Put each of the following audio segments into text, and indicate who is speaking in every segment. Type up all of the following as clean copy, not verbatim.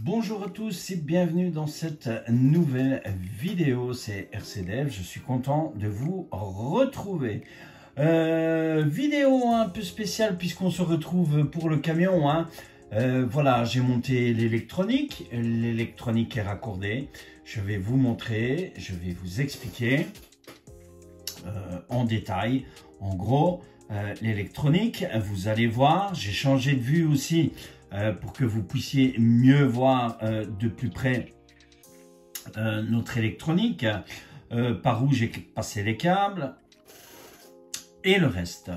Speaker 1: Bonjour à tous et bienvenue dans cette nouvelle vidéo, c'est RCDev, je suis content de vous retrouver. Vidéo un peu spéciale puisqu'on se retrouve pour le camion. Voilà, j'ai monté l'électronique est raccordée. Je vais vous montrer, je vais vous expliquer en détail. En gros, l'électronique, vous allez voir, j'ai changé de vue aussi. Pour que vous puissiez mieux voir de plus près notre électronique, par où j'ai passé les câbles et le reste.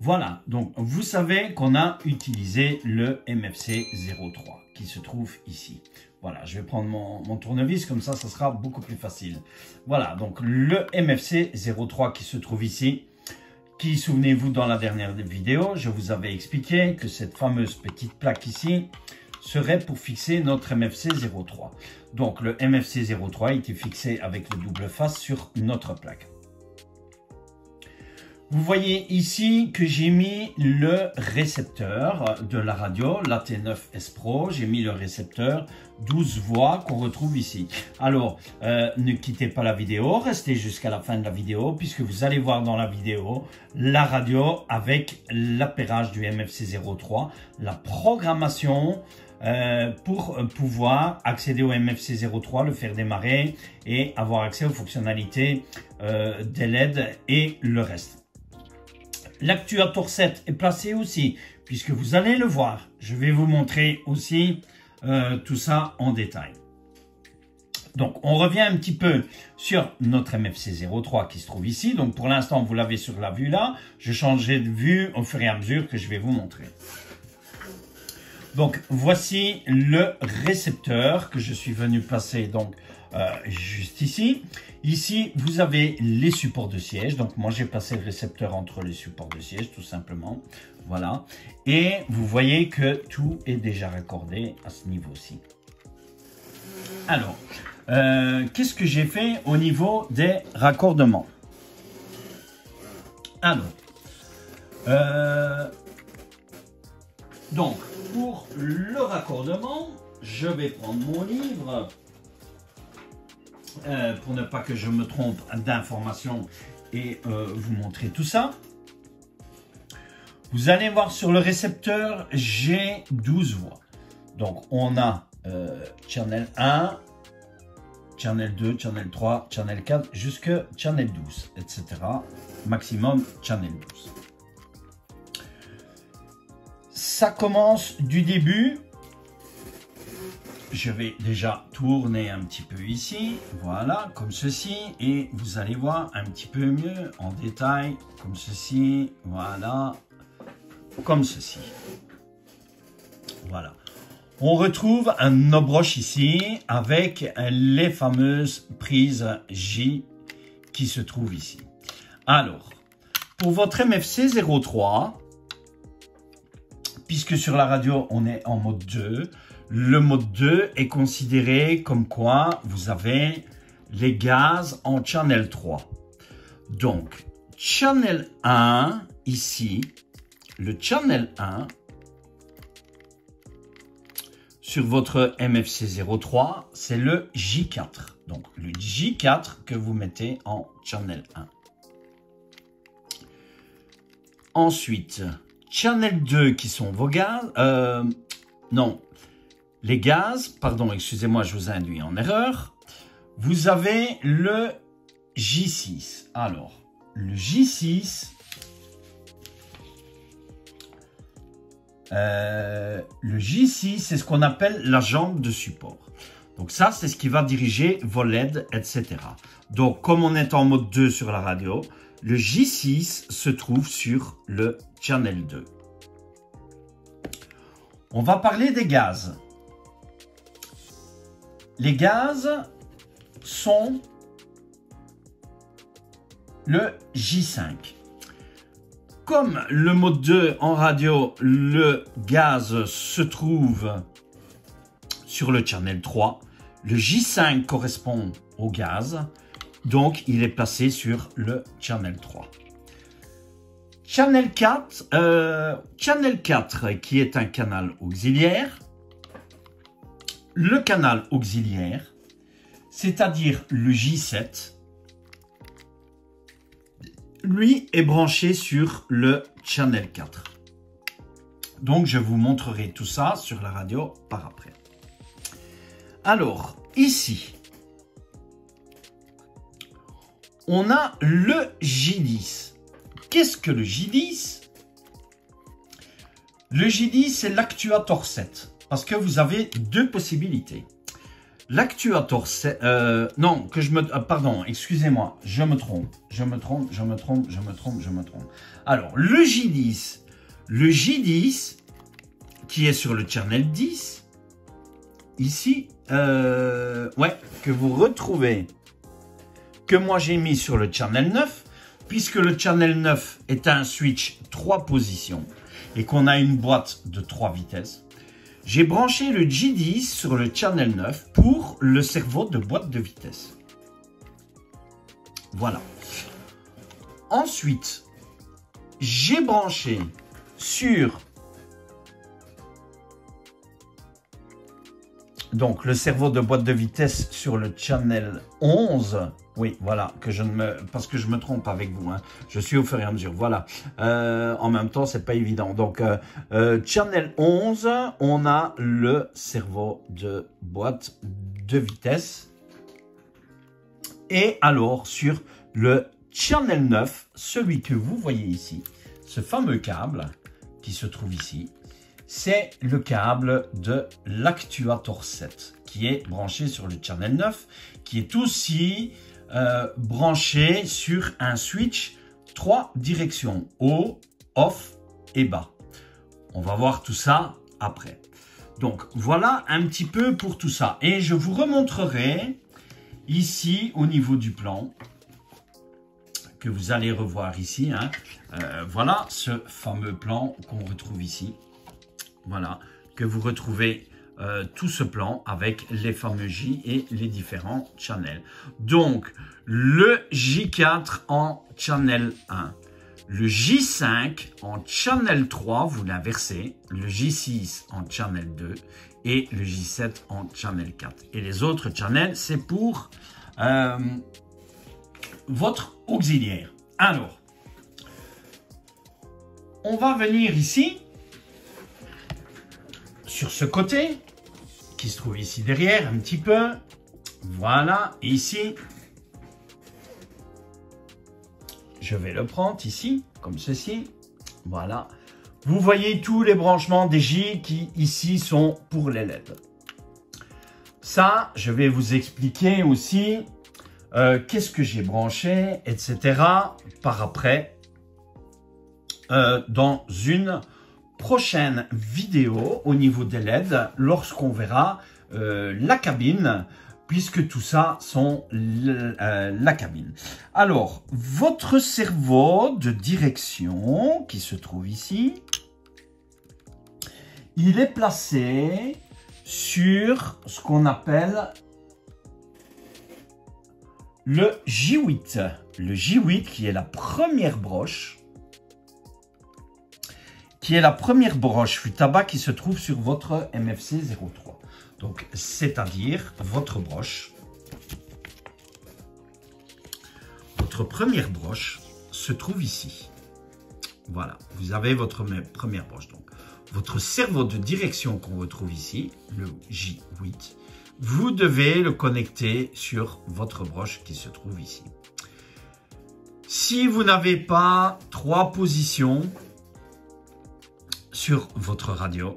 Speaker 1: Voilà, donc vous savez qu'on a utilisé le MFC 03 qui se trouve ici. Voilà, je vais prendre mon tournevis, comme ça sera beaucoup plus facile. Voilà, donc le MFC 03 qui se trouve ici. Qui, souvenez-vous, dans la dernière vidéo, je vous avais expliqué que cette fameuse petite plaque ici serait pour fixer notre MFC 03. Donc, le MFC 03 était fixé avec le double face sur notre plaque. Vous voyez ici que j'ai mis le récepteur de la radio, l'AT9S Pro. J'ai mis le récepteur 12 voix qu'on retrouve ici. Alors, ne quittez pas la vidéo, restez jusqu'à la fin de la vidéo puisque vous allez voir dans la vidéo la radio avec l'appairage du MFC 03, la programmation pour pouvoir accéder au MFC 03, le faire démarrer et avoir accès aux fonctionnalités des LED et le reste. L'actuateur 7 est placé aussi, puisque vous allez le voir. Je vais vous montrer aussi tout ça en détail. Donc, on revient un petit peu sur notre MFC 03 qui se trouve ici. Donc, pour l'instant, vous l'avez sur la vue là. Je changerai de vue au fur et à mesure que je vais vous montrer. Donc, voici le récepteur que je suis venu placer donc juste ici. Ici, vous avez les supports de siège. Donc, moi, j'ai placé le récepteur entre les supports de siège, tout simplement. Voilà. Et vous voyez que tout est déjà raccordé à ce niveau-ci. Alors, qu'est-ce que j'ai fait au niveau des raccordements? Alors, donc, pour le raccordement, je vais prendre mon livre pour ne pas que je me trompe d'informations et vous montrer tout ça. Vous allez voir sur le récepteur, j'ai 12 voix. Donc, on a channel 1, channel 2, channel 3, channel 4, jusque channel 12, etc. Maximum channel 12. Ça commence du début. Je vais déjà tourner un petit peu ici, voilà, comme ceci, et vous allez voir un petit peu mieux en détail, comme ceci, voilà, comme ceci. Voilà. On retrouve un obroche ici avec les fameuses prises J qui se trouvent ici. Alors, pour votre MFC 03, puisque sur la radio, on est en mode 2, le mode 2 est considéré comme quoi vous avez les gaz en channel 3. Donc, channel 1, ici, le channel 1, sur votre MFC 03, c'est le J4. Donc, le J4 que vous mettez en channel 1. Ensuite, channel 2 qui sont vos gaz. Non. Les gaz, pardon, excusez-moi, je vous ai induit en erreur. Vous avez le J6. Alors, le J6, c'est ce qu'on appelle la jambe de support. Donc ça, c'est ce qui va diriger vos LED, etc. Donc, comme on est en mode 2 sur la radio, le J6 se trouve sur le channel 2. On va parler des gaz. Les gaz sont le J5. Comme le mode 2 en radio, le gaz se trouve sur le channel 3, le J5 correspond au gaz, donc il est placé sur le channel 3. Channel 4 qui est un canal auxiliaire, le canal auxiliaire, c'est-à-dire le J7, lui est branché sur le channel 4. Donc, je vous montrerai tout ça sur la radio par après. Alors, ici, on a le J10. Qu'est-ce que le J10? Le J10, c'est l'actuator 7. Parce que vous avez deux possibilités. L'actuator 7... pardon, excusez-moi, je me trompe. Alors, le J10, qui est sur le channel 10, ici, que vous retrouvez, que moi j'ai mis sur le channel 9, puisque le channel 9 est un switch 3 positions et qu'on a une boîte de 3 vitesses. J'ai branché le J10 sur le channel 9 pour le servot de boîte de vitesse. Voilà. Ensuite, j'ai branché sur donc le servot de boîte de vitesse sur le channel 11. Oui, voilà, parce que je me trompe avec vous, hein. Je suis au fur et à mesure, voilà. En même temps, c'est pas évident. Donc, channel 11, on a le servot de boîte de vitesse. Et alors, sur le channel 9, celui que vous voyez ici, ce fameux câble qui se trouve ici, c'est le câble de l'actuator 7 qui est branché sur le channel 9, qui est aussi branché sur un switch 3 directions, haut, off et bas. On va voir tout ça après. Donc voilà un petit peu pour tout ça. Et je vous remontrerai ici au niveau du plan, que vous allez revoir ici. Hein. Voilà ce fameux plan qu'on retrouve ici. Voilà, que vous retrouvez tout ce plan avec les fameux J et les différents channels. Donc, le J4 en channel 1, le J5 en channel 3, vous l'inversez, le J6 en channel 2 et le J7 en channel 4. Et les autres channels, c'est pour votre auxiliaire. Alors, on va venir ici, sur ce côté, qui se trouve ici derrière, un petit peu. Voilà, ici. Je vais le prendre ici, comme ceci. Voilà. Vous voyez tous les branchements des J qui, ici, sont pour les LED. Ça, je vais vous expliquer aussi qu'est-ce que j'ai branché, etc. par après, dans une prochaine vidéo au niveau des LED, lorsqu'on verra la cabine, puisque tout ça sont la cabine. Alors, votre servot de direction qui se trouve ici, il est placé sur ce qu'on appelle le J8. Le J8 qui est la première broche. Qui est la première broche flûte tabac qui se trouve sur votre MFC 03. Donc, c'est-à-dire votre broche. Votre première broche se trouve ici. Voilà, vous avez votre première broche. Donc, votre servot de direction qu'on retrouve ici, le J8, vous devez le connecter sur votre broche qui se trouve ici. Si vous n'avez pas 3 positions sur votre radio,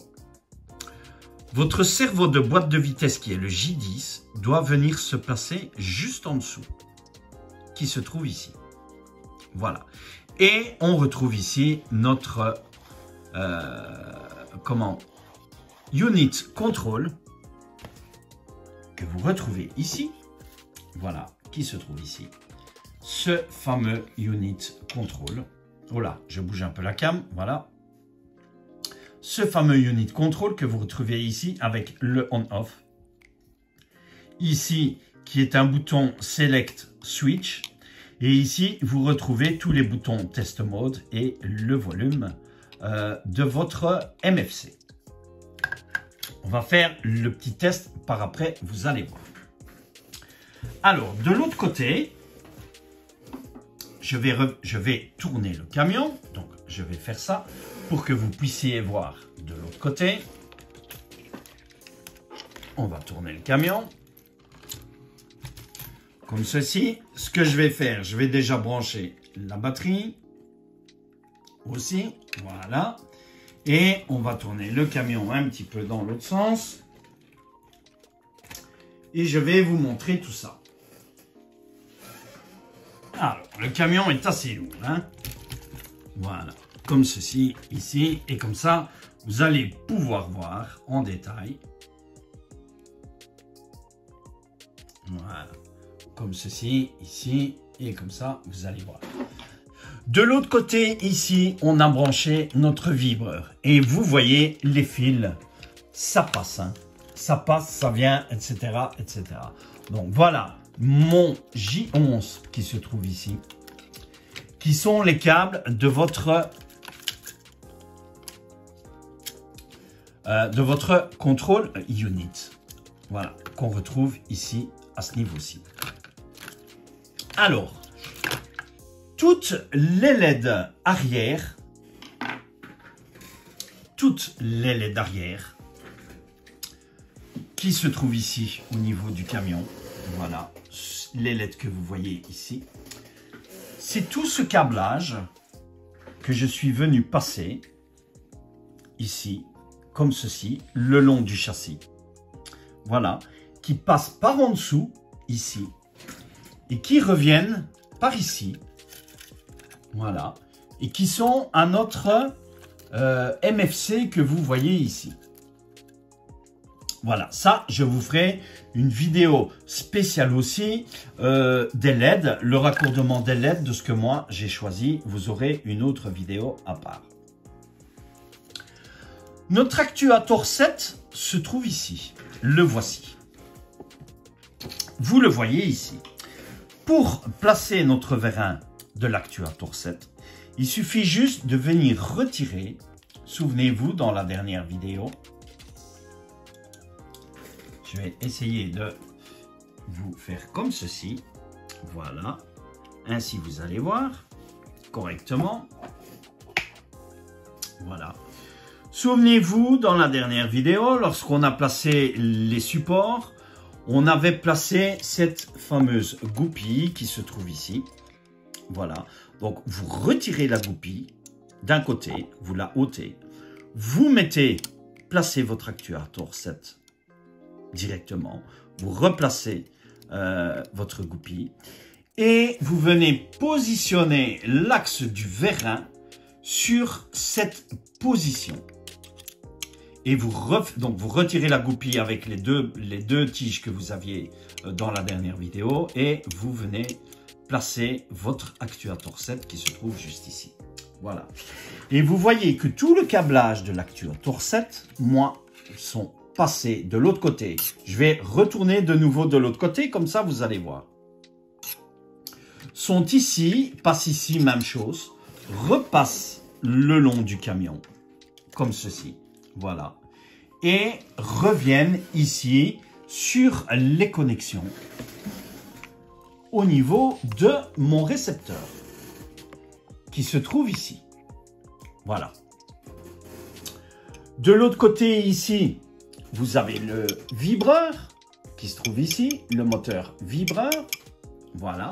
Speaker 1: votre servot de boîte de vitesse qui est le J10 doit venir se placer juste en dessous, qui se trouve ici. Voilà. Et on retrouve ici notre unit control que vous retrouvez ici. Voilà, qui se trouve ici. Ce fameux unit control. Voilà, je bouge un peu la cam. Voilà. Ce fameux unit control que vous retrouvez ici avec le on-off. Ici, qui est un bouton Select Switch. Et ici, vous retrouvez tous les boutons Test Mode et le volume de votre MFC. On va faire le petit test par après, vous allez voir. Alors, de l'autre côté, je vais tourner le camion. Donc, je vais faire ça pour que vous puissiez voir de l'autre côté. On va tourner le camion. Comme ceci. Ce que je vais faire, je vais déjà brancher la batterie. Aussi, voilà. Et on va tourner le camion un petit peu dans l'autre sens. Et je vais vous montrer tout ça. Alors, le camion est assez lourd, hein. Voilà, comme ceci, ici. Et comme ça, vous allez pouvoir voir en détail. Voilà, comme ceci, ici. Et comme ça, vous allez voir. De l'autre côté, ici, on a branché notre vibreur. Et vous voyez les fils, ça passe, hein. Ça passe, ça vient, etc., etc. Donc voilà, mon J11 qui se trouve ici, qui sont les câbles de votre control unit. Voilà, qu'on retrouve ici, à ce niveau-ci. Alors, toutes les LED arrière, qui se trouvent ici au niveau du camion, voilà, les LED que vous voyez ici, c'est tout ce câblage que je suis venu passer ici, comme ceci, le long du châssis. Voilà, qui passe par en dessous, ici, et qui reviennent par ici. Voilà. Et qui sont à notre MFC que vous voyez ici. Voilà. Ça, je vous ferai une vidéo spéciale aussi des LED, le raccordement des LED de ce que moi j'ai choisi. Vous aurez une autre vidéo à part. Notre actuateur 7 se trouve ici. Le voici. Vous le voyez ici. Pour placer notre vérin de l'actuateur 7, il suffit juste de venir retirer, souvenez-vous dans la dernière vidéo, je vais essayer de vous faire comme ceci, voilà, ainsi vous allez voir correctement, voilà. Souvenez-vous dans la dernière vidéo, lorsqu'on a placé les supports, on avait placé cette fameuse goupille qui se trouve ici. Voilà, donc vous retirez la goupille d'un côté, vous la ôtez, vous placez votre actuateur 7 directement, vous replacez votre goupille et vous venez positionner l'axe du vérin sur cette position. Et vous retirez la goupille avec les deux tiges que vous aviez dans la dernière vidéo et vous venez placer votre actuateur 7 qui se trouve juste ici. Voilà. Et vous voyez que tout le câblage de l'actuateur 7, moi, sont passés de l'autre côté. Je vais retourner de nouveau de l'autre côté, comme ça vous allez voir. Sont ici, passent ici, même chose, repassent le long du camion, comme ceci. Voilà. Et reviennent ici sur les connexions au niveau de mon récepteur qui se trouve ici. Voilà. De l'autre côté ici, vous avez le vibreur qui se trouve ici, le moteur vibreur. Voilà.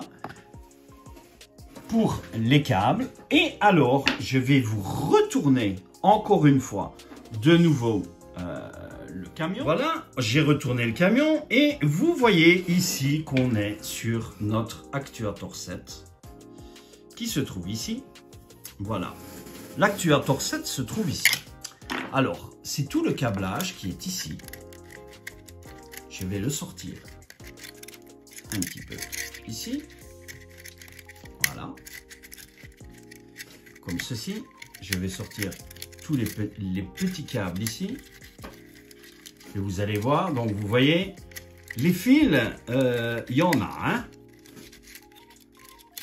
Speaker 1: Pour les câbles. Et alors, je vais vous retourner encore une fois de nouveau le camion. Voilà, j'ai retourné le camion et vous voyez ici qu'on est sur notre actuateur 7 qui se trouve ici. Voilà, l'actuateur 7 se trouve ici. Alors, c'est tout le câblage qui est ici. Je vais le sortir un petit peu ici. Voilà, comme ceci. Je vais sortir tous les petits câbles ici. Et vous allez voir, donc vous voyez, les fils, il y en a, hein.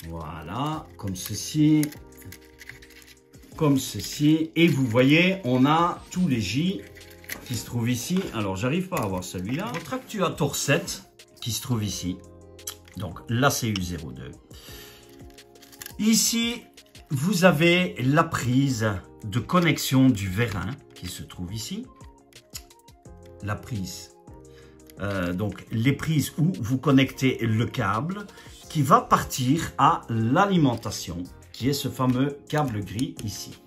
Speaker 1: Voilà, comme ceci. Comme ceci. Et vous voyez, on a tous les J qui se trouve ici. Alors, j'arrive pas à voir celui-là. Votre actuateur 7 qui se trouve ici. Donc, l'ACU02. Ici, vous avez la prise de connexion du vérin qui se trouve ici. La prise. Donc, les prises où vous connectez le câble qui va partir à l'alimentation, qui est ce fameux câble gris ici,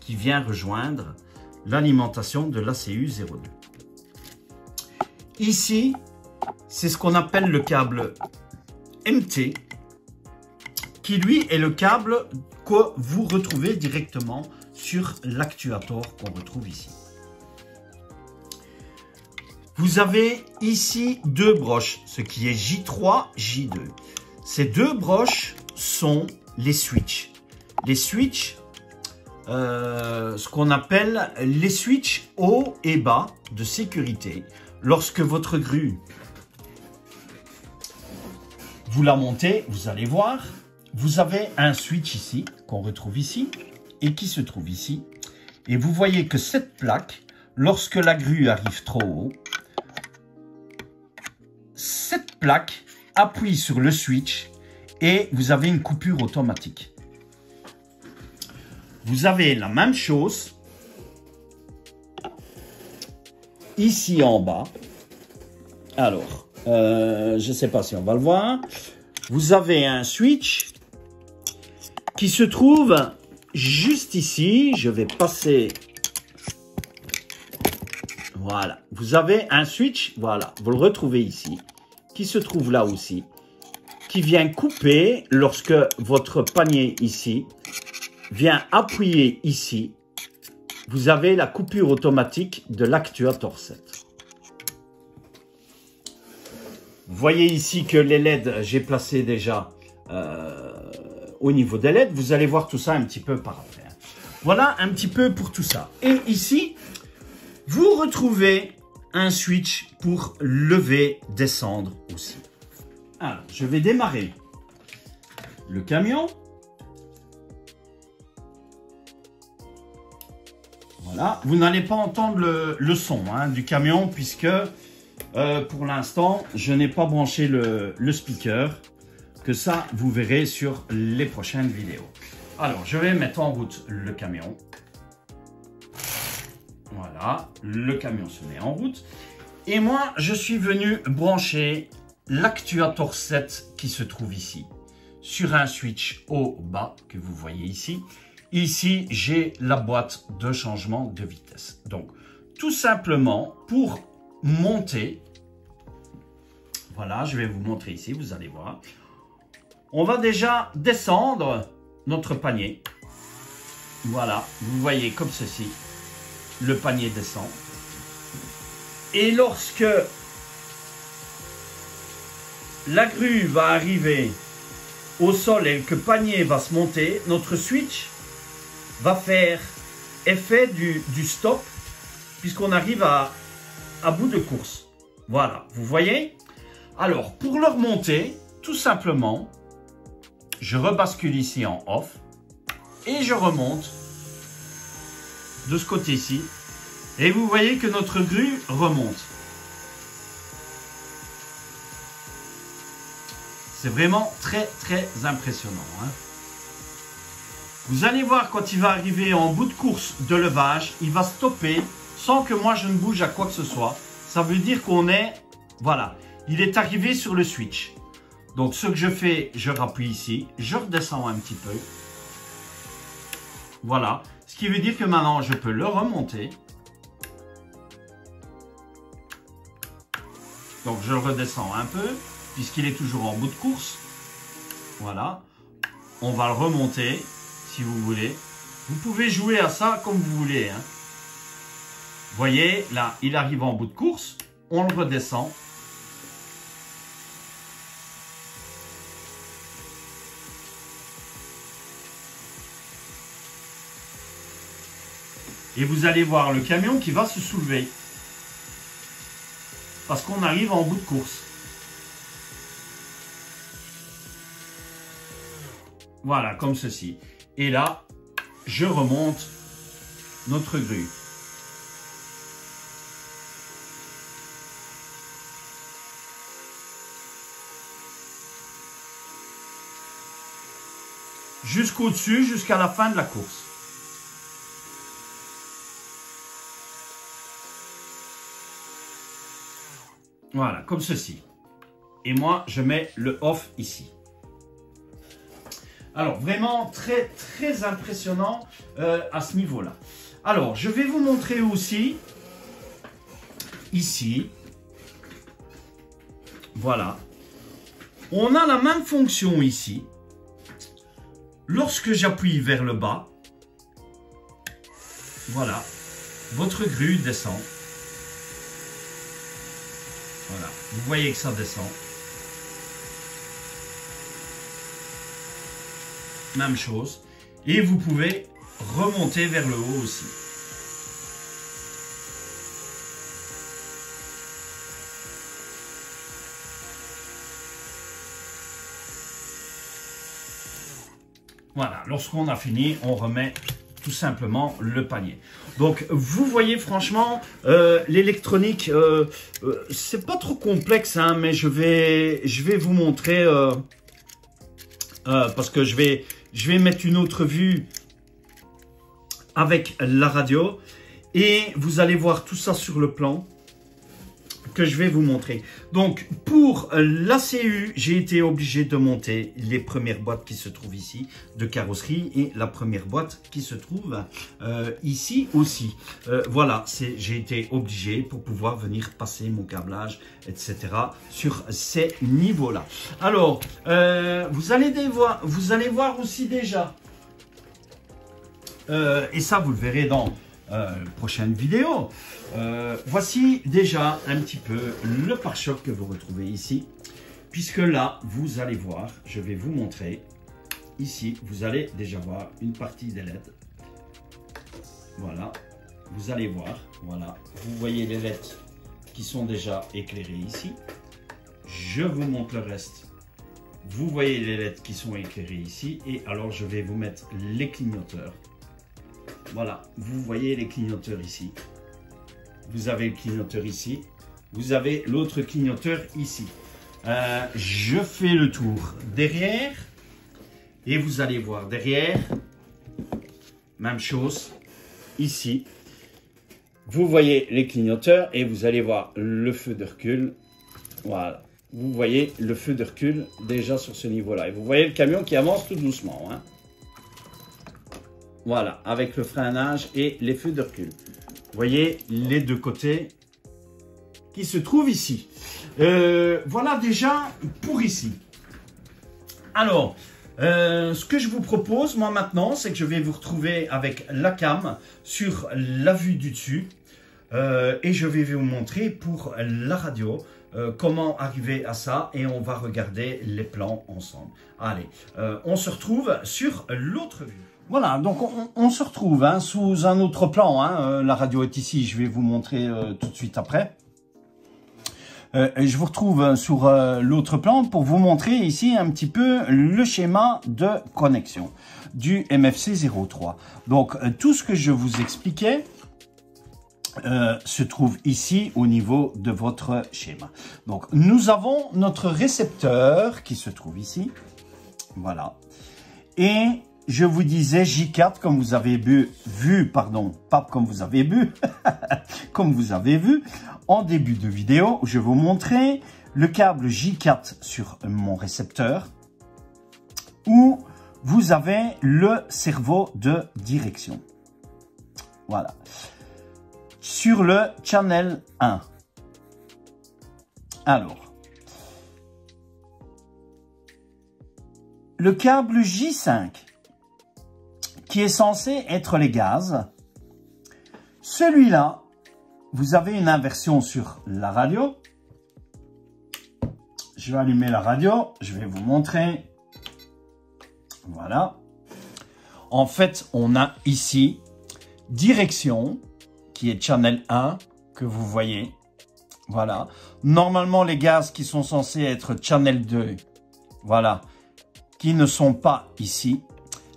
Speaker 1: qui vient rejoindre l'alimentation de l'ACU02. Ici, c'est ce qu'on appelle le câble MT, qui lui est le câble que vous retrouvez directement sur l'actuateur qu'on retrouve ici. Vous avez ici deux broches, ce qui est J3, J2. Ces deux broches sont les switches. Les switches, ce qu'on appelle les switches haut et bas de sécurité. Lorsque votre grue, vous la montez, vous allez voir, vous avez un switch ici, qu'on retrouve ici, et qui se trouve ici. Et vous voyez que cette plaque, lorsque la grue arrive trop haut, cette plaque appuie sur le switch et vous avez une coupure automatique. Vous avez la même chose ici en bas. Alors, je ne sais pas si on va le voir. Vous avez un switch qui se trouve juste ici. Je vais passer. Voilà. Vous avez un switch, voilà, vous le retrouvez ici, qui se trouve là aussi, qui vient couper lorsque votre panier ici vient appuyer ici. Vous avez la coupure automatique de l'actuateur 7. Vous voyez ici que les LED, j'ai placé déjà au niveau des LED. Vous allez voir tout ça un petit peu par après. Voilà un petit peu pour tout ça. Et ici, vous retrouvez un switch pour lever, descendre aussi. Alors, je vais démarrer le camion. Voilà, vous n'allez pas entendre le son du camion puisque pour l'instant, je n'ai pas branché le speaker. Que ça, vous verrez sur les prochaines vidéos. Alors, je vais mettre en route le camion. Voilà, le camion se met en route. Et moi, je suis venu brancher l'actuateur 7 qui se trouve ici. Sur un switch haut-bas que vous voyez ici. Ici, j'ai la boîte de changement de vitesse. Donc, tout simplement, pour monter, voilà, je vais vous montrer ici, vous allez voir. On va déjà descendre notre panier. Voilà, vous voyez comme ceci. Le panier descend. Et lorsque la grue va arriver au sol et que le panier va se monter, notre switch va faire effet du stop puisqu'on arrive à bout de course. Voilà, vous voyez? Alors, pour le remonter, tout simplement, je rebascule ici en off et je remonte de ce côté-ci. Et vous voyez que notre grue remonte. C'est vraiment très très impressionnant. Vous allez voir quand il va arriver en bout de course de levage, il va stopper sans que moi je ne bouge à quoi que ce soit. Ça veut dire qu'on est, voilà, il est arrivé sur le switch. Donc ce que je fais, je rappuie ici, je redescends un petit peu. Voilà, ce qui veut dire que maintenant je peux le remonter. Donc je le redescends un peu, puisqu'il est toujours en bout de course. Voilà, on va le remonter, si vous voulez. Vous pouvez jouer à ça comme vous voulez. Vous voyez, là, il arrive en bout de course, on le redescend. Et vous allez voir le camion qui va se soulever. Parce qu'on arrive en bout de course. Voilà, comme ceci. Et là, je remonte notre grue. jusqu'au-dessus, jusqu'à la fin de la course. Voilà, comme ceci. Et moi, je mets le off ici. Alors, vraiment très, très impressionnant à ce niveau-là. Alors, je vais vous montrer aussi, ici, voilà. On a la même fonction ici. Lorsque j'appuie vers le bas, voilà, votre grue descend. Voilà, vous voyez que ça descend. Même chose. Et vous pouvez remonter vers le haut aussi. Voilà, lorsqu'on a fini, on remet tout simplement le panier. Donc, vous voyez, franchement, l'électronique, c'est pas trop complexe, hein, mais je vais vous montrer, parce que je vais mettre une autre vue avec la radio, et vous allez voir tout ça sur le plan que je vais vous montrer. Donc, pour l'ACU, j'ai été obligé de monter les premières boîtes qui se trouvent ici, de carrosserie, et la première boîte qui se trouve ici aussi. Voilà, j'ai été obligé pour pouvoir venir passer mon câblage, etc. sur ces niveaux-là. Alors, vous allez voir aussi déjà, et ça, vous le verrez dans prochaine vidéo. Voici déjà un petit peu le pare-choc que vous retrouvez ici, puisque là vous allez voir, je vais vous montrer ici, vous allez déjà voir une partie des LED. Voilà, vous allez voir, voilà, vous voyez les LED qui sont déjà éclairés ici. Je vous montre le reste. Vous voyez les LED qui sont éclairés ici, et alors je vais vous mettre les clignoteurs. Voilà, vous voyez les clignoteurs ici. Vous avez le clignoteur ici. Vous avez l'autre clignoteur ici. Je fais le tour derrière. Et vous allez voir derrière. Même chose. Ici. Vous voyez les clignoteurs. Et vous allez voir le feu de recul. Voilà. Vous voyez le feu de recul déjà sur ce niveau-là. Et vous voyez le camion qui avance tout doucement. Hein. Voilà. Avec le freinage et les feux de recul. Vous voyez les deux côtés qui se trouvent ici. Voilà déjà pour ici. Alors, ce que je vous propose, moi maintenant, c'est que je vais vous retrouver avec la cam sur la vue du dessus. Et je vais vous montrer pour la radio comment arriver à ça. Et on va regarder les plans ensemble. Allez, on se retrouve sur l'autre vue. Voilà, donc on se retrouve hein, sous un autre plan. Hein. La radio est ici, je vais vous montrer tout de suite après. Et je vous retrouve sur l'autre plan pour vous montrer ici un petit peu le schéma de connexion du MFC 03. Donc tout ce que je vous expliquais se trouve ici au niveau de votre schéma. Donc nous avons notre récepteur qui se trouve ici. Voilà. Et je vous disais J4 comme vous avez vu, pas comme vous avez vu, comme vous avez vu en début de vidéo, je vais vous montrer le câble J4 sur mon récepteur où vous avez le cerveau de direction. Voilà. Sur le channel 1. Alors, le câble J5 qui est censé être les gaz. Celui-là, vous avez une inversion sur la radio. Je vais allumer la radio, je vais vous montrer. Voilà. En fait, on a ici direction, qui est channel 1, que vous voyez. Voilà. Normalement, les gaz qui sont censés être channel 2, voilà, qui ne sont pas ici.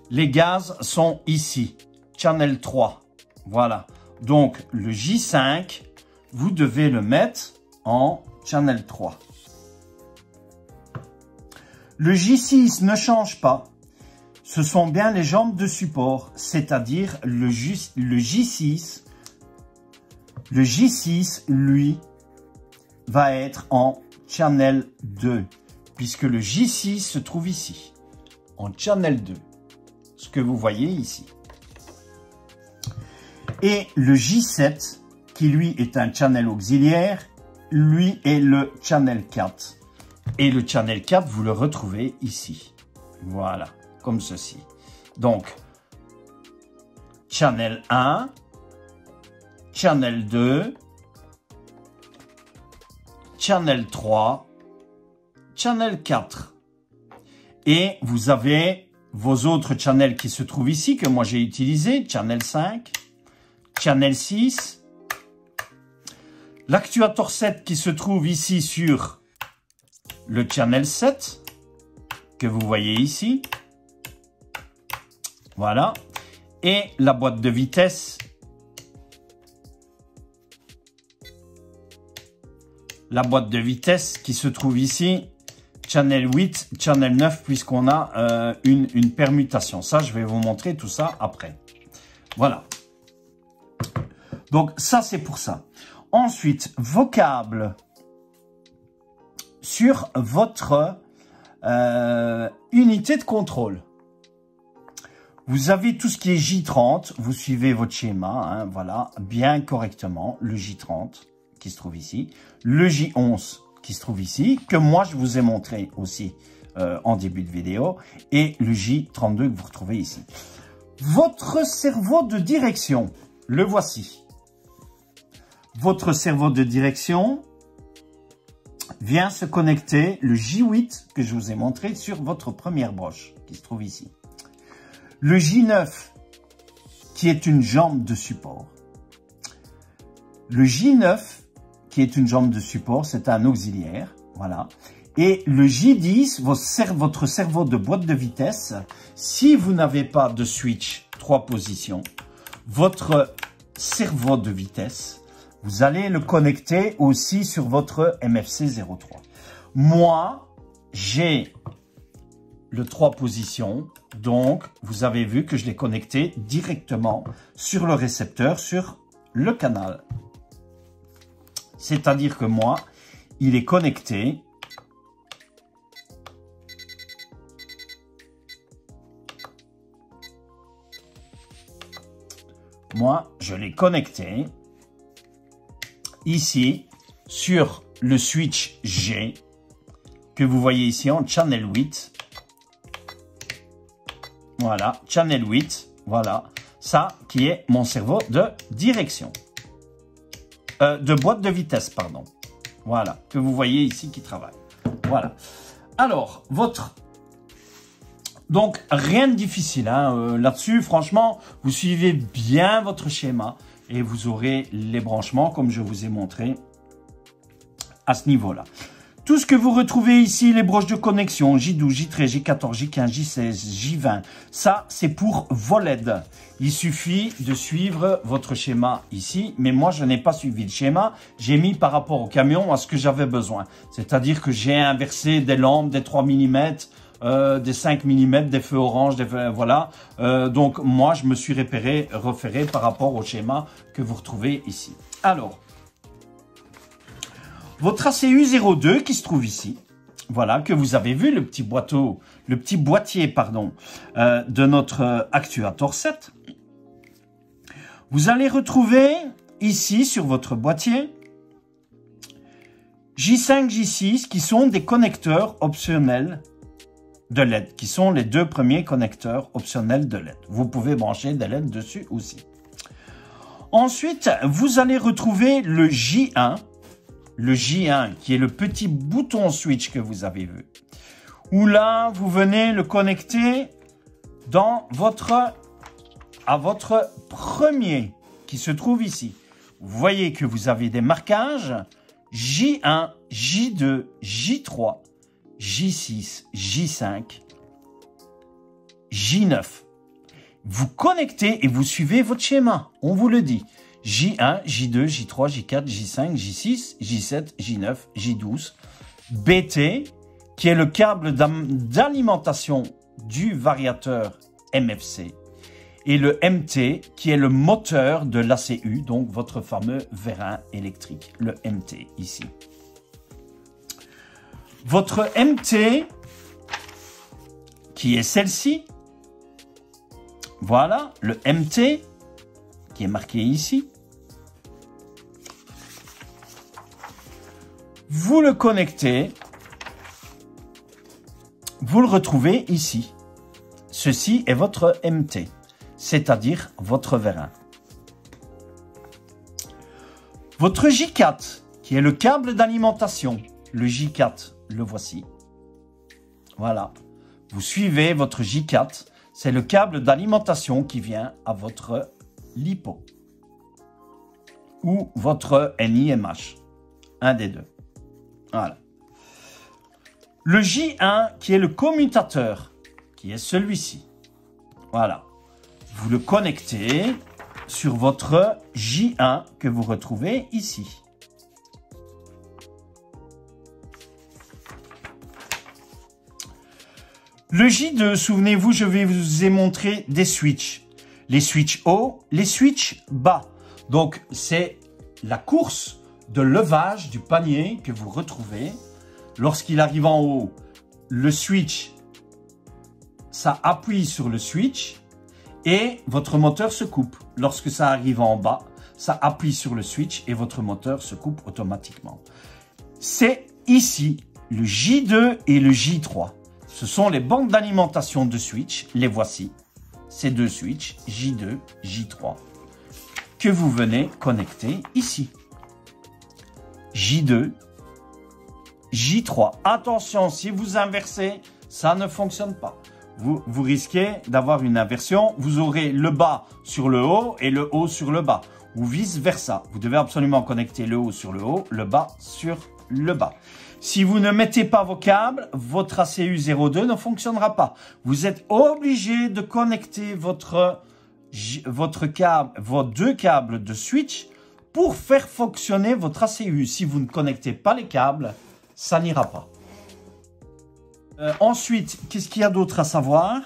Speaker 1: Les gaz sont ici, channel 3, voilà. Donc, le J5, vous devez le mettre en channel 3. Le J6 ne change pas. ce sont bien les jambes de support, c'est-à-dire le J6. Le J6, lui, va être en channel 2, puisque le J6 se trouve ici, en channel 2, ce que vous voyez ici. Et le J7, qui lui est un channel auxiliaire, lui est le channel 4. Et le channel 4, vous le retrouvez ici. Voilà, comme ceci. Donc, channel 1, channel 2, channel 3, channel 4. Et vous avez vos autres channels qui se trouvent ici, que moi j'ai utilisé, channel 5, channel 6, l'actuateur 7 qui se trouve ici sur le channel 7, que vous voyez ici. Voilà. Et la boîte de vitesse. La boîte de vitesse qui se trouve ici, channel 8, channel 9, puisqu'on a une permutation. Ça, je vais vous montrer tout ça après. Voilà. Donc, ça, c'est pour ça. Ensuite, vos câbles sur votre unité de contrôle. Vous avez tout ce qui est J30. Vous suivez votre schéma, hein, voilà, bien correctement. Le J30 qui se trouve ici. Le J11 qui se trouve ici, que moi, je vous ai montré aussi en début de vidéo. Et le J32 que vous retrouvez ici. Votre cerveau de direction, le voici. Votre cerveau de direction vient se connecter, le J8 que je vous ai montré, sur votre première broche qui se trouve ici. Le J9 qui est une jambe de support. Le J9 qui est une jambe de support, c'est un auxiliaire, voilà. Et le J10, votre cerveau de boîte de vitesse, si vous n'avez pas de switch 3 positions, votre cerveau de vitesse, vous allez le connecter aussi sur votre MFC 03. Moi, j'ai le 3 positions, donc vous avez vu que je l'ai connecté directement sur le récepteur, sur le canal. C'est-à-dire que moi, il est connecté je l'ai connecté ici sur le switch G que vous voyez ici en channel 8. Voilà, channel 8, voilà, ça qui est mon cerveau de direction. De boîte de vitesse, pardon. Voilà, que vous voyez ici qui travaille. Voilà. Alors, donc, rien de difficile hein, là-dessus. Franchement, vous suivez bien votre schéma et vous aurez les branchements comme je vous ai montré à ce niveau-là. Tout ce que vous retrouvez ici, les broches de connexion, J12, J13, J14, J15, J16, J20, ça, c'est pour vos LED. Il suffit de suivre votre schéma ici, mais moi, je n'ai pas suivi le schéma. J'ai mis par rapport au camion à ce que j'avais besoin. C'est-à-dire que j'ai inversé des lampes, des 3 mm, des 5 mm, des feux orange, voilà. Donc, moi, je me suis référé par rapport au schéma que vous retrouvez ici. Alors, votre ACU 02 qui se trouve ici, voilà, que vous avez vu, le petit boîtier, pardon, de notre actuateur 7. Vous allez retrouver ici sur votre boîtier J5, J6 qui sont des connecteurs optionnels de LED, qui sont les deux premiers connecteurs optionnels de LED. Vous pouvez brancher des LED dessus aussi. Ensuite, vous allez retrouver le J1. Le J1 qui est le petit bouton switch que vous avez vu. Où là, vous venez le connecter à votre premier qui se trouve ici. Vous voyez que vous avez des marquages J1, J2, J3, J6, J5, J9. Vous connectez et vous suivez votre schéma. On vous le dit. J1, J2, J3, J4, J5, J6, J7, J9, J12. BT, qui est le câble d'alimentation du variateur MFC et le MT qui est le moteur de l'ACU, donc votre fameux vérin électrique, le MT ici. Votre MT qui est celle-ci, voilà, le MT qui est marqué ici. Vous le connectez, vous le retrouvez ici. Ceci est votre MT, c'est-à-dire votre vérin. Votre J4, qui est le câble d'alimentation, le J4, le voici. Voilà, vous suivez votre J4, c'est le câble d'alimentation qui vient à votre LiPo ou votre NIMH, un des deux. Voilà. Le J1 qui est le commutateur, qui est celui-ci. Voilà. Vous le connectez sur votre J1 que vous retrouvez ici. Le J2, souvenez-vous, je vous ai montré des switches. Les switches haut, les switches bas. Donc, c'est la course de levage du panier que vous retrouvez. Lorsqu'il arrive en haut, le switch, ça appuie sur le switch et votre moteur se coupe. Lorsque ça arrive en bas, ça appuie sur le switch et votre moteur se coupe automatiquement. C'est ici le J2 et le J3. Ce sont les bandes d'alimentation de switch, les voici. Ces deux switches, J2, J3, que vous venez connecter ici. J2, J3. Attention, si vous inversez, ça ne fonctionne pas. Vous risquez d'avoir une inversion. Vous aurez le bas sur le haut et le haut sur le bas. Ou vice versa. Vous devez absolument connecter le haut sur le haut, le bas sur le bas. Si vous ne mettez pas vos câbles, votre ACU02 ne fonctionnera pas. Vous êtes obligé de connecter votre câble, vos deux câbles de switch pour faire fonctionner votre ACU. Si vous ne connectez pas les câbles, ça n'ira pas. Ensuite, qu'est-ce qu'il y a d'autre à savoir?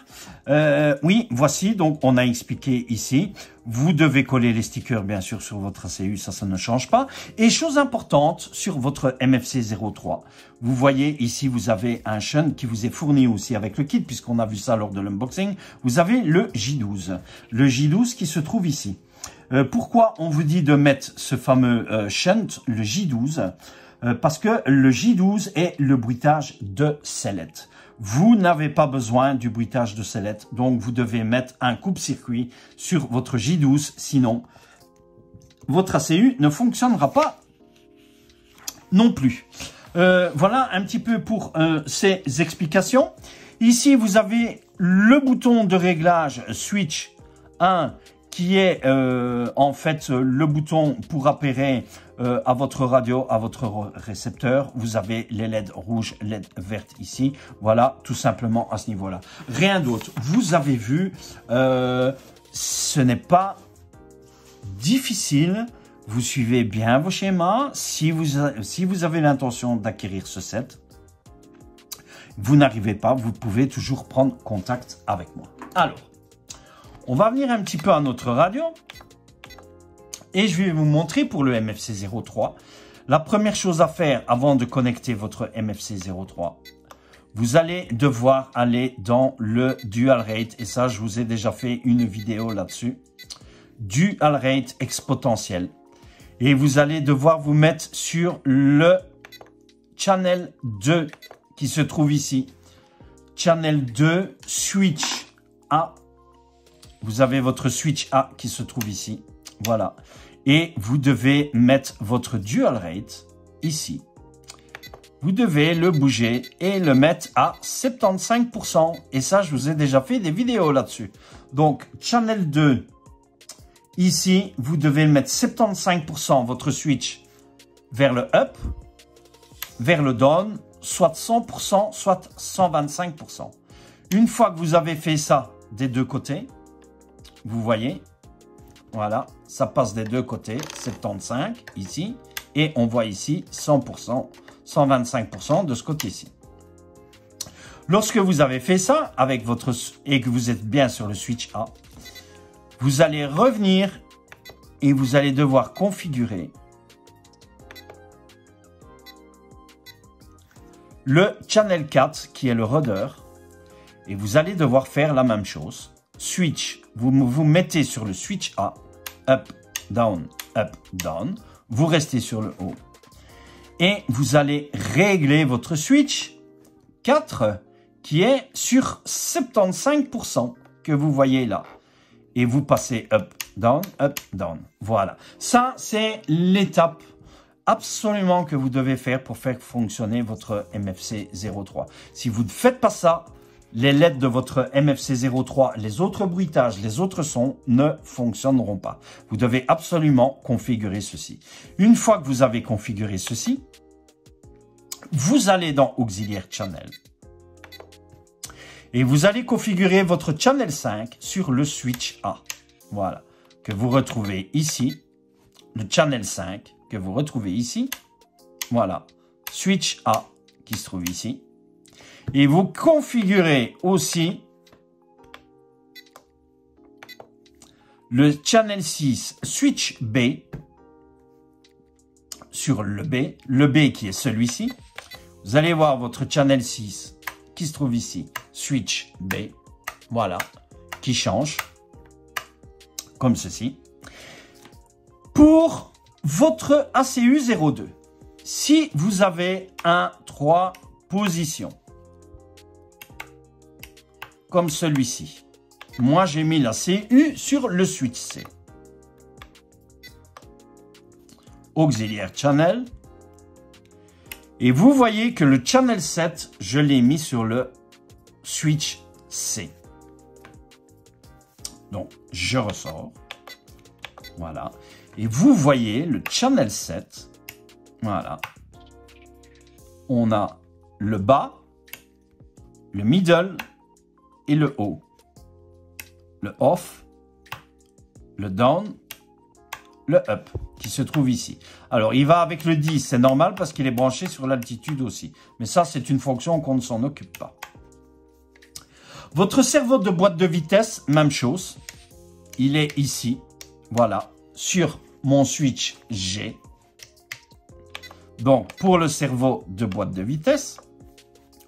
Speaker 1: Oui, voici, donc on a expliqué ici. Vous devez coller les stickers, bien sûr, sur votre ACU, ça ne change pas. Et chose importante, sur votre MFC03, vous voyez ici, vous avez un shunt qui vous est fourni aussi avec le kit, puisqu'on a vu ça lors de l'unboxing. Vous avez le J12. Le J12 qui se trouve ici. Pourquoi on vous dit de mettre ce fameux shunt, le J12? Parce que le J12 est le bruitage de sellette. Vous n'avez pas besoin du bruitage de sellette, donc vous devez mettre un coupe-circuit sur votre J12, sinon votre ACU ne fonctionnera pas non plus. Voilà un petit peu pour ces explications. Ici, vous avez le bouton de réglage Switch 1 qui est en fait le bouton pour appairer à votre radio, à votre récepteur. Vous avez les LED rouges, LED vertes ici. Voilà, tout simplement à ce niveau-là. Rien d'autre. Vous avez vu, ce n'est pas difficile. Vous suivez bien vos schémas. Si vous avez l'intention d'acquérir ce set, vous n'arrivez pas, vous pouvez toujours prendre contact avec moi. Alors, on va venir un petit peu à notre radio et je vais vous montrer pour le MFC03. La première chose à faire avant de connecter votre MFC03, vous allez devoir aller dans le dual rate et ça, je vous ai déjà fait une vidéo là-dessus. Dual rate exponentiel. Et vous allez devoir vous mettre sur le channel 2 qui se trouve ici. Channel 2, switch A. Vous avez votre switch A qui se trouve ici. Voilà. Et vous devez mettre votre dual rate ici. Vous devez le bouger et le mettre à 75%. Et ça, je vous ai déjà fait des vidéos là-dessus. Donc, channel 2, ici, vous devez le mettre 75% votre switch vers le up, vers le down, soit 100%, soit 125%. Une fois que vous avez fait ça des deux côtés, vous voyez, voilà, ça passe des deux côtés, 75 ici, et on voit ici 100%, 125% de ce côté-ci. Lorsque vous avez fait ça avec votre et que vous êtes bien sur le switch A, vous allez revenir et vous allez devoir configurer le channel 4 qui est le rudder et vous allez devoir faire la même chose. Switch, vous mettez sur le switch A, up, down, vous restez sur le haut et vous allez régler votre switch 4 qui est sur 75% que vous voyez là. Et vous passez up, down, voilà. Ça, c'est l'étape absolument que vous devez faire pour faire fonctionner votre MFC 03. Si vous ne faites pas ça, les LED de votre MFC 03, les autres bruitages, les autres sons ne fonctionneront pas. Vous devez absolument configurer ceci. Une fois que vous avez configuré ceci, vous allez dans Auxiliaire Channel et vous allez configurer votre Channel 5 sur le switch A. Voilà, que vous retrouvez ici, le Channel 5 que vous retrouvez ici. Voilà, switch A qui se trouve ici. Et vous configurez aussi le Channel 6 switch B sur le B qui est celui-ci. Vous allez voir votre Channel 6 qui se trouve ici, switch B, voilà, qui change, comme ceci. Pour votre ACU 02, si vous avez 3 positions, comme celui-ci, moi j'ai mis la CU sur le switch C. Auxiliaire Channel. Et vous voyez que le Channel 7, je l'ai mis sur le switch C. Donc, je ressors. Voilà. Et vous voyez le Channel 7. Voilà. On a le bas, le middle et le haut. Le off, le down, le up qui se trouve ici. Alors, il va avec le 10, c'est normal parce qu'il est branché sur l'altitude aussi. Mais ça, c'est une fonction qu'on ne s'en occupe pas. Votre serveur de boîte de vitesse, même chose. Il est ici, voilà, sur mon switch G. Donc, pour le serveur de boîte de vitesse,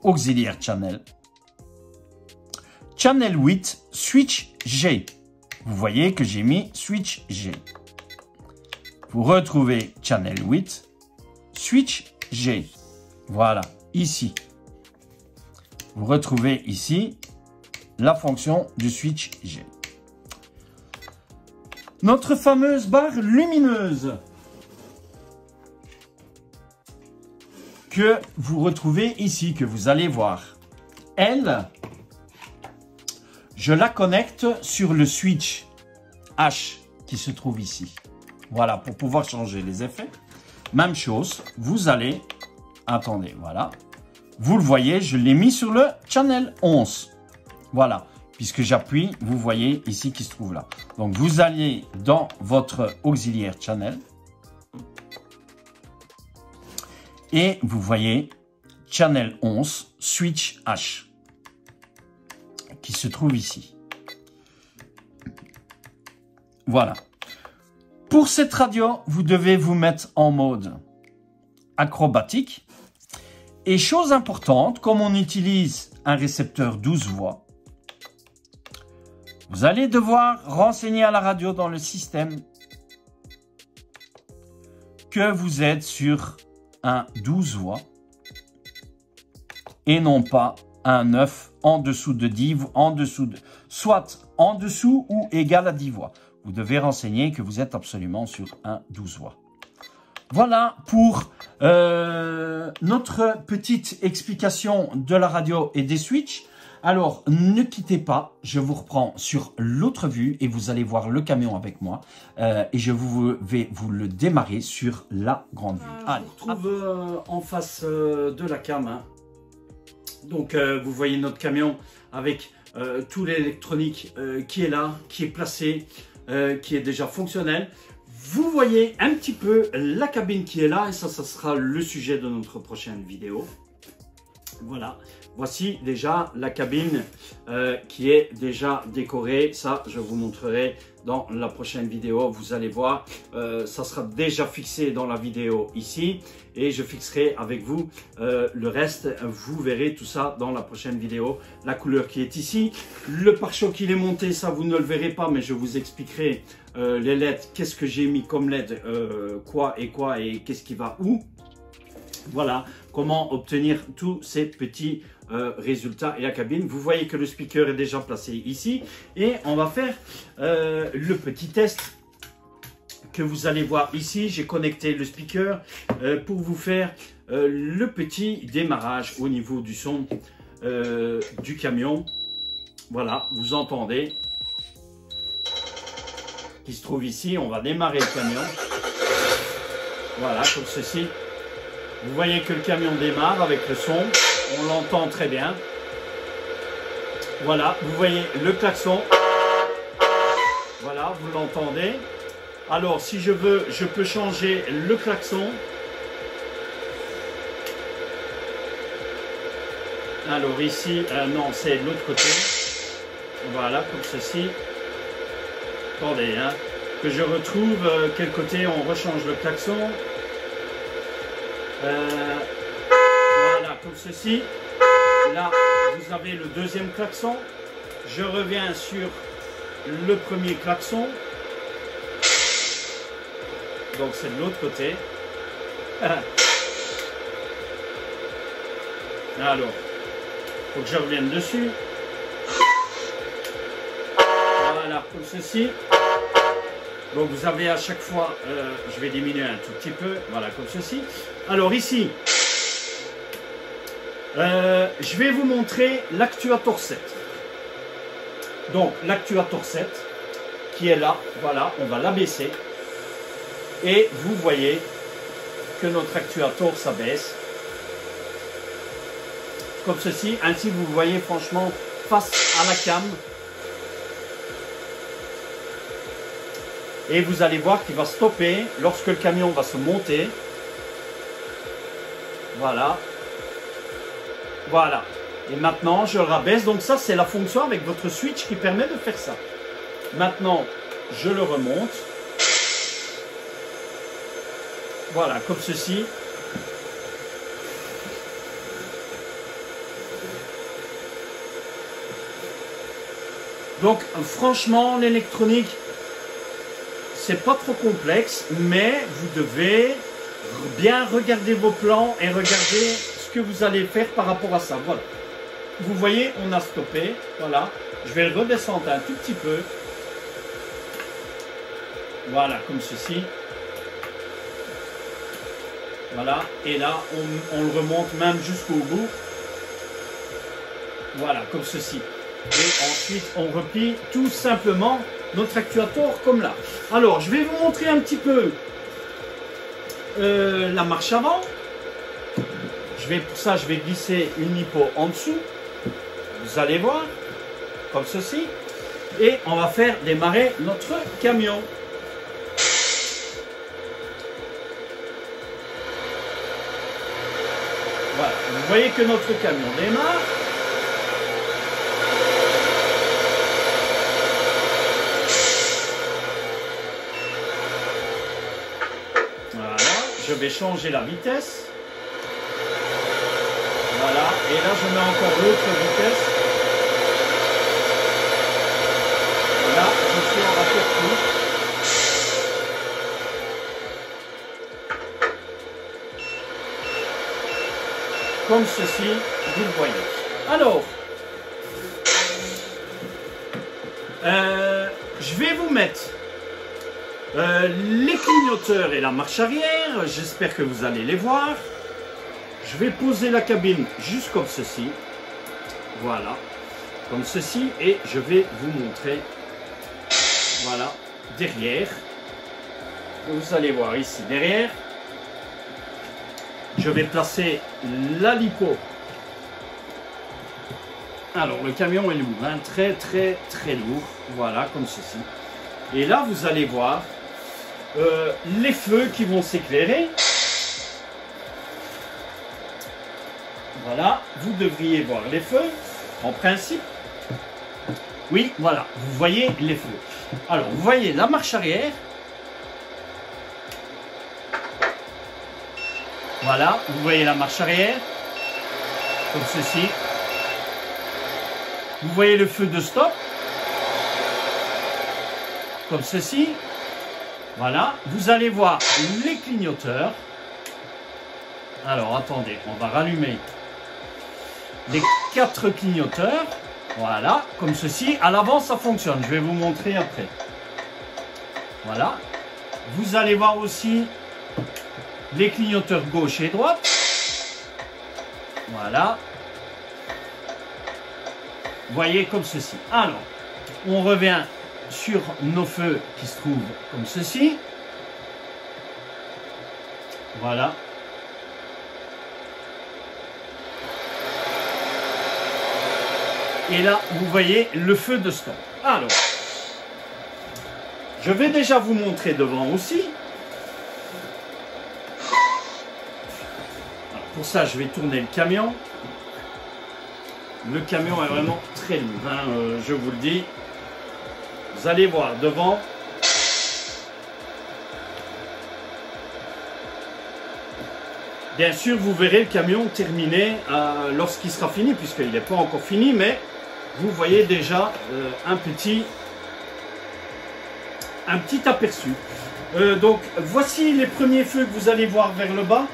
Speaker 1: Auxiliaire Channel. Channel 8, switch G. Vous voyez que j'ai mis switch G. Vous retrouvez Channel 8, switch G. Voilà, ici. Vous retrouvez ici la fonction du switch G. Notre fameuse barre lumineuse que vous retrouvez ici, que vous allez voir. Elle, je la connecte sur le switch H qui se trouve ici. Voilà, pour pouvoir changer les effets. Même chose, vous allez... Attendez, voilà. Vous le voyez, je l'ai mis sur le Channel 11. Voilà, puisque j'appuie, vous voyez ici qui se trouve là. Donc, vous allez dans votre Auxiliaire Channel. Et vous voyez Channel 11, Switch H, qui se trouve ici. Voilà. Pour cette radio, vous devez vous mettre en mode acrobatique. Et chose importante, comme on utilise un récepteur 12 voix, vous allez devoir renseigner à la radio dans le système que vous êtes sur un 12 voix et non pas un 9 en dessous de 10, soit en dessous ou égal à 10 voix. Vous devez renseigner que vous êtes absolument sur un 12 voix. Voilà pour notre petite explication de la radio et des switches. Alors, ne quittez pas, je vous reprends sur l'autre vue et vous allez voir le camion avec moi. Et je vais vous le démarrer sur la grande vue. Allez, on se retrouve en face de la cam. Hein. Donc, vous voyez notre camion avec tout l'électronique qui est là, qui est placé, qui est déjà fonctionnel. Vous voyez un petit peu la cabine qui est là et ça sera le sujet de notre prochaine vidéo. Voilà, voici déjà la cabine qui est déjà décorée. Ça, je vous montrerai dans la prochaine vidéo. Vous allez voir, ça sera déjà fixé dans la vidéo ici. Et je fixerai avec vous le reste. Vous verrez tout ça dans la prochaine vidéo. La couleur qui est ici. Le pare-choc il est monté, ça vous ne le verrez pas, mais je vous expliquerai les LED. Qu'est-ce que j'ai mis comme LED, quoi et qu'est-ce qui va où. Voilà, comment obtenir tous ces petits résultats et la cabine. Vous voyez que le speaker est déjà placé ici. Et on va faire le petit test que vous allez voir ici. J'ai connecté le speaker pour vous faire le petit démarrage au niveau du son du camion. Voilà, vous entendez qui se trouve ici. On va démarrer le camion. Voilà, comme ceci. Vous voyez que le camion démarre avec le son, on l'entend très bien. Voilà, vous voyez le klaxon. Voilà, vous l'entendez. Alors, si je veux, je peux changer le klaxon. Alors ici, non, c'est de l'autre côté. Voilà, comme ceci. Attendez, hein, que je retrouve quel côté on rechange le klaxon. Voilà, comme ceci. Là, vous avez le deuxième klaxon. Je reviens sur le premier klaxon. Donc, c'est de l'autre côté. Alors, il faut que je revienne dessus. Voilà, comme ceci. Donc vous avez à chaque fois, je vais diminuer un tout petit peu, voilà, comme ceci. Alors ici, je vais vous montrer l'actuator 7. Donc l'actuator 7 qui est là, voilà, on va l'abaisser. Et vous voyez que notre actuator s'abaisse. Comme ceci, ainsi vous voyez franchement face à la cam. Et vous allez voir qu'il va stopper lorsque le camion va se monter. Voilà. Voilà. Et maintenant, je le rabaisse. Donc ça, c'est la fonction avec votre switch qui permet de faire ça. Maintenant, je le remonte. Voilà, comme ceci. Donc, franchement, l'électronique, c'est pas trop complexe, mais vous devez bien regarder vos plans et regarder ce que vous allez faire par rapport à ça. Voilà. Vous voyez, on a stoppé. Voilà. Je vais le redescendre un tout petit peu. Voilà, comme ceci. Voilà. Et là, on le remonte même jusqu'au bout. Voilà, comme ceci. Et ensuite, on replie tout simplement notre actuator comme là. Alors, je vais vous montrer un petit peu la marche avant. Pour ça, je vais glisser une lipo en dessous. Vous allez voir, comme ceci. Et on va faire démarrer notre camion. Voilà, vous voyez que notre camion démarre. Je vais changer la vitesse. Voilà. Et là, je mets encore l'autre vitesse. Là, je suis en raccourci. Comme ceci, vous le voyez. Alors, je vais vous mettre les clignoteurs et la marche arrière. J'espère que vous allez les voir. Je vais poser la cabine juste comme ceci. Voilà, comme ceci. Et je vais vous montrer, voilà, derrière. Vous allez voir ici derrière. Je vais placer la lipo. Alors, le camion est lourd, hein, très lourd. Voilà, comme ceci. Et là, vous allez voir les feux qui vont s'éclairer. Voilà, vous devriez voir les feux, en principe. Oui, voilà, vous voyez les feux. Alors, vous voyez la marche arrière. Voilà, vous voyez la marche arrière, comme ceci. Vous voyez le feu de stop, comme ceci. Voilà, vous allez voir les clignoteurs. Alors, attendez, on va rallumer les 4 clignoteurs. Voilà, comme ceci. À l'avant, ça fonctionne. Je vais vous montrer après. Voilà. Vous allez voir aussi les clignoteurs gauche et droite. Voilà. Vous voyez comme ceci. Alors, on revient sur nos feux qui se trouvent comme ceci. Voilà. Et là, vous voyez le feu de stop. Alors, je vais déjà vous montrer devant aussi. Alors, pour ça, je vais tourner le camion. Le camion est vraiment très lourd, hein, je vous le dis. Vous allez voir devant. Bien sûr, vous verrez le camion terminé lorsqu'il sera fini, puisqu'il n'est pas encore fini, mais vous voyez déjà un petit aperçu. Donc, voici les premiers feux que vous allez voir vers le bas.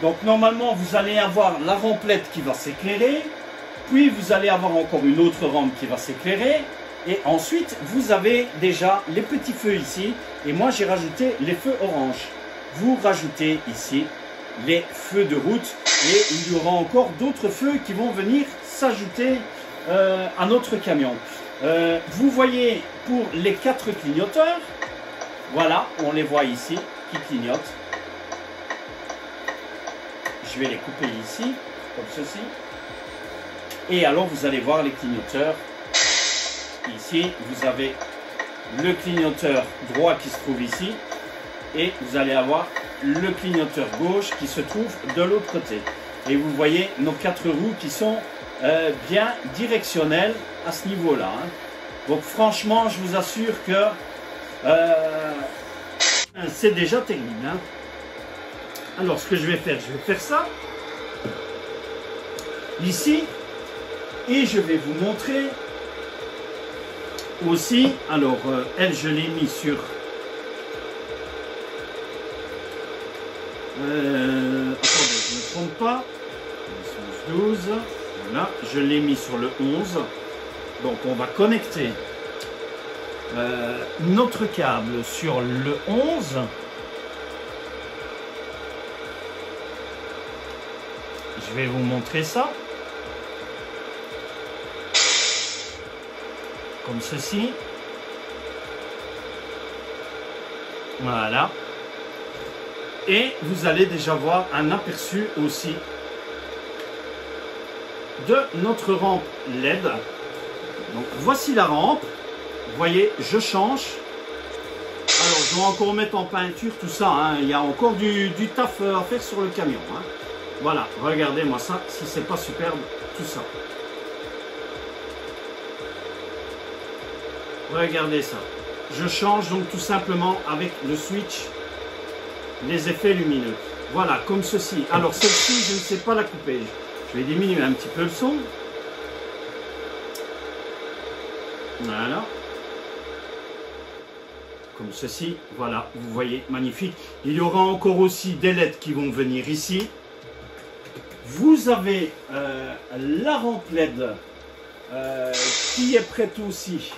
Speaker 1: Donc, normalement, vous allez avoir la ramplette qui va s'éclairer, puis vous allez avoir encore une autre rampe qui va s'éclairer, et ensuite, vous avez déjà les petits feux ici, et moi, j'ai rajouté les feux orange. Vous rajoutez ici les feux de route, et il y aura encore d'autres feux qui vont venir s'ajouter à notre camion. Vous voyez pour les 4 clignoteurs, voilà, on les voit ici, qui clignotent. Je vais les couper ici, comme ceci. Et alors, vous allez voir les clignoteurs. Ici, vous avez le clignoteur droit qui se trouve ici. Et vous allez avoir le clignoteur gauche qui se trouve de l'autre côté. Et vous voyez nos 4 roues qui sont bien directionnelles à ce niveau-là. Hein. Donc, franchement, je vous assure que c'est déjà terrible. Hein. Alors, ce que je vais faire ça ici, et je vais vous montrer aussi. Alors, elle, je l'ai mis sur attendez, je ne me trompe pas, 12, voilà, je l'ai mis sur le 11. Donc, on va connecter notre câble sur le 11. Je vais vous montrer ça. Comme ceci. Voilà. Et vous allez déjà voir un aperçu aussi de notre rampe LED. Donc voici la rampe. Vous voyez, je change. Alors, je dois encore mettre en peinture tout ça. Hein. Il y a encore du taf à faire sur le camion. Hein. Voilà, regardez-moi ça, si c'est pas superbe, tout ça. Regardez ça. Je change donc tout simplement avec le switch les effets lumineux. Voilà, comme ceci. Alors celle-ci, je ne sais pas la couper. Je vais diminuer un petit peu le son. Voilà. Comme ceci. Voilà, vous voyez, magnifique. Il y aura encore aussi des LED qui vont venir ici. Vous avez la rampe LED qui est prête aussi,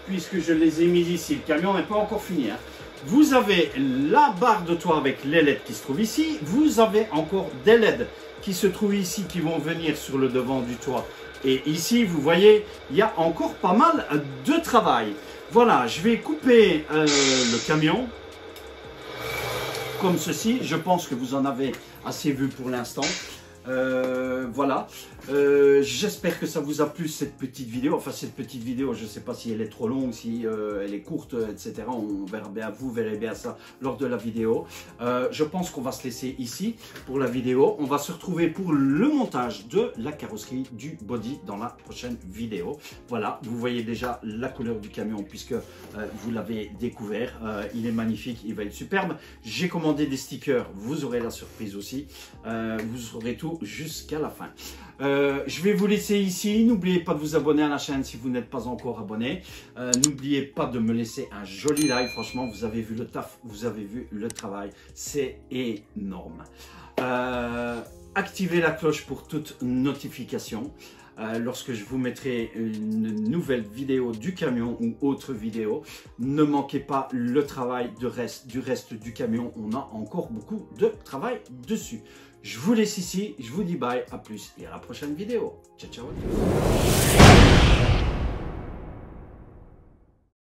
Speaker 1: puisque je les ai mis ici. Le camion n'est pas encore fini. Hein. Vous avez la barre de toit avec les LED qui se trouve ici. Vous avez encore des LED qui se trouvent ici, qui vont venir sur le devant du toit. Et ici, vous voyez, il y a encore pas mal de travail. Voilà, je vais couper le camion. Comme ceci, je pense que vous en avez assez vu pour l'instant. Voilà, j'espère que ça vous a plu cette petite vidéo. Enfin, cette petite vidéo, je ne sais pas si elle est trop longue, si elle est courte, etc. On verra bien, vous verrez bien ça lors de la vidéo. Je pense qu'on va se laisser ici pour la vidéo. On va se retrouver pour le montage de la carrosserie du body dans la prochaine vidéo. Voilà, vous voyez déjà la couleur du camion puisque vous l'avez découvert. Il est magnifique, il va être superbe. J'ai commandé des stickers, vous aurez la surprise aussi. Vous aurez tout jusqu'à la fin. Je vais vous laisser ici. N'oubliez pas de vous abonner à la chaîne si vous n'êtes pas encore abonné. N'oubliez pas de me laisser un joli like. Franchement, vous avez vu le taf, vous avez vu le travail. C'est énorme. Activez la cloche pour toute notification. Lorsque je vous mettrai une nouvelle vidéo du camion ou autre vidéo, ne manquez pas le travail du reste du camion. On a encore beaucoup de travail dessus. Je vous laisse ici, je vous dis bye, à plus et à la prochaine vidéo. Ciao, ciao.